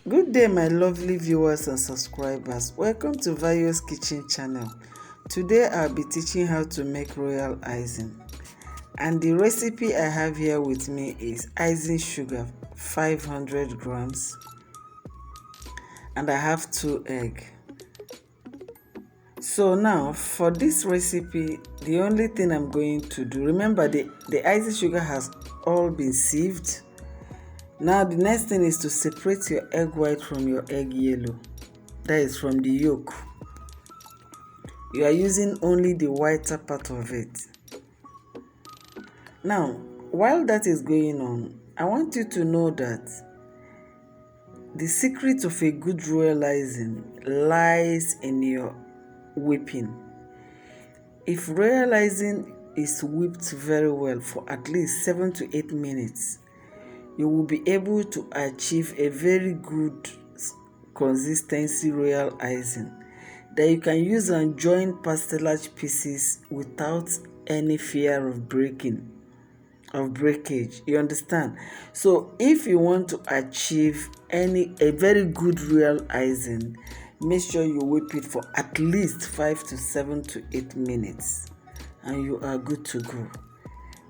Good day, my lovely viewers and subscribers. Welcome to Vario's Kitchen channel. Today I'll be teaching how to make royal icing. And the recipe I have here with me is icing sugar, 500 grams. And I have 2 eggs. So now for this recipe, the only thing I'm going to do, remember the icing sugar has all been sieved. Now the next thing is to separate your egg white from your egg yellow. That is from the yolk. You are using only the whiter part of it. Now, while that is going on, I want you to know that the secret of a good royal icing lies in your whipping. If royal icing is whipped very well for at least 7 to 8 minutes, you will be able to achieve a very good consistency royal icing that you can use and join pastilage pieces without any fear of breakage. You understand? So if you want to achieve a very good royal icing, make sure you whip it for at least 5 to 7 to 8 minutes and you are good to go.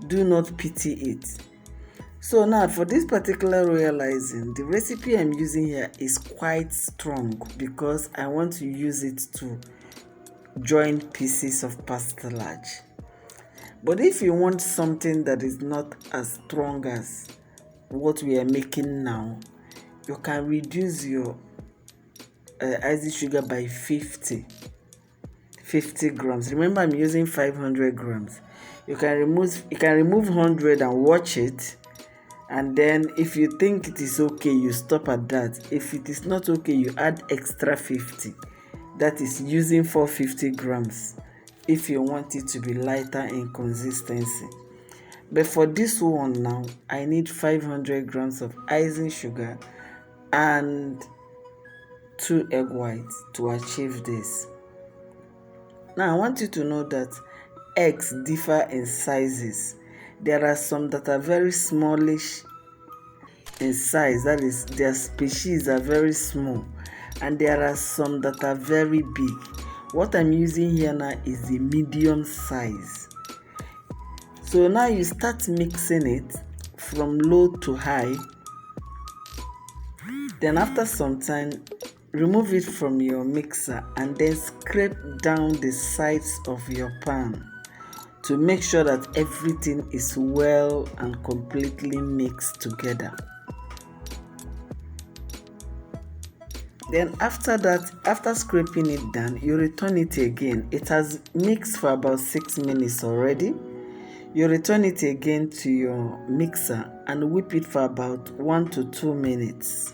Do not pity it. So now for this particular royal icing, the recipe I'm using here is quite strong because I want to use it to join pieces of pastilage. But if you want something that is not as strong as what we are making now, you can reduce your icing sugar by 50 grams. Remember, I'm using 500 grams. You can remove 100 and watch it. And then if you think it is okay, you stop at that. If it is not okay, you add extra 50. That is using 450 grams if you want it to be lighter in consistency. But for this one now, I need 500 grams of icing sugar and 2 egg whites to achieve this. Now I want you to know that eggs differ in sizes. There are some that are very smallish in size, that is, their species are very small, and there are some that are very big. What I'm using here now is the medium size. So now you start mixing it from low to high. Then after some time, remove it from your mixer and then scrape down the sides of your pan to make sure that everything is well and completely mixed together. Then after that, after scraping it down, you return it again. It has mixed for about 6 minutes already. You return it again to your mixer and whip it for about 1 to 2 minutes.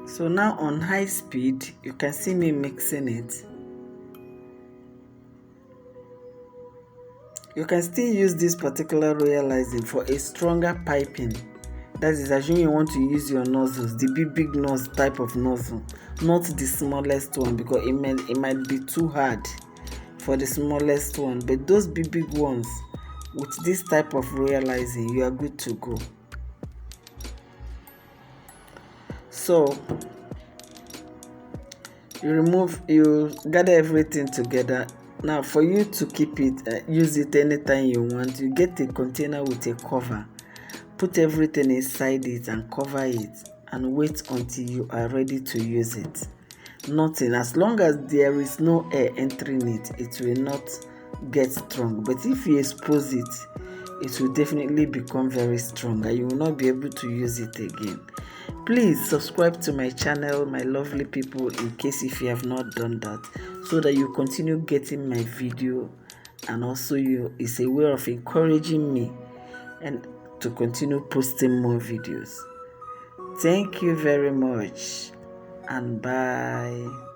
So now on high speed, you can see me mixing it. You can still use this particular royal icing for a stronger piping. That is, assuming you want to use your nozzles, the big nozzle type of nozzle, not the smallest one, because it might be too hard for the smallest one. But those big ones, with this type of royal icing, you are good to go. So you gather everything together. Now for you to keep it, use it anytime you want, you get a container with a cover, put everything inside it and cover it and wait until you are ready to use it. Nothing, as long as there is no air entering it, it will not get strong. But if you expose it, it will definitely become very strong and you will not be able to use it again. Please subscribe to my channel, my lovely people, in case if you have not done that, so that you continue getting my video, and also it's a way of encouraging me and to continue posting more videos. Thank you very much and bye.